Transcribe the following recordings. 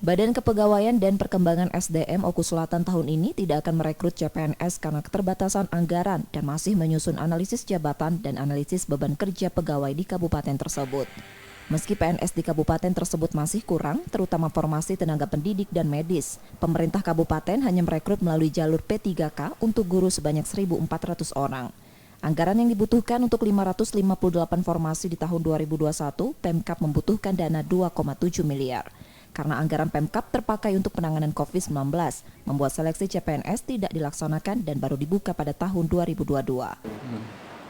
Badan Kepegawaian dan Perkembangan SDM Oku Selatan tahun ini tidak akan merekrut CPNS karena keterbatasan anggaran dan masih menyusun analisis jabatan dan analisis beban kerja pegawai di kabupaten tersebut. Meski PNS di kabupaten tersebut masih kurang, terutama formasi tenaga pendidik dan medis, pemerintah kabupaten hanya merekrut melalui jalur P3K untuk guru sebanyak 1.400 orang. Anggaran yang dibutuhkan untuk 558 formasi di tahun 2021, Pemkab membutuhkan dana 2,7 miliar. Karena anggaran Pemkab terpakai untuk penanganan COVID-19, membuat seleksi CPNS tidak dilaksanakan dan baru dibuka pada tahun 2022.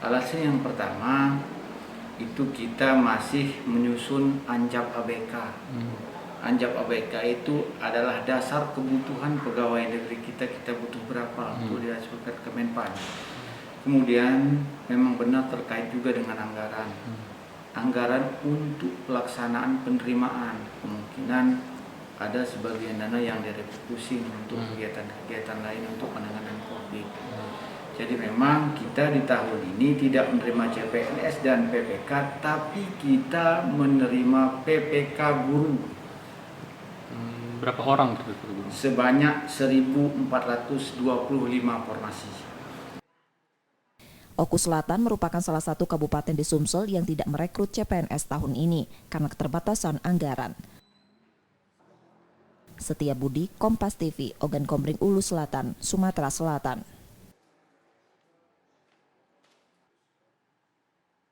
Alasan yang pertama, itu kita masih menyusun Anjap ABK. Anjap ABK itu adalah dasar kebutuhan pegawai negeri kita butuh berapa untuk dihasilkan Kemenpan. Kemudian memang benar terkait juga dengan anggaran. Anggaran untuk pelaksanaan penerimaan, kemungkinan ada sebagian dana yang direfusing untuk kegiatan-kegiatan lain untuk penanganan COVID. Jadi memang kita di tahun ini tidak menerima CPNS dan PPK, tapi kita menerima PPK guru. Berapa orang? Sebanyak 1.425 formasi. Oku Selatan merupakan salah satu kabupaten di Sumsel yang tidak merekrut CPNS tahun ini karena keterbatasan anggaran. Setia Budi, Kompas TV, Ogan Komering Ulu Selatan, Sumatera Selatan.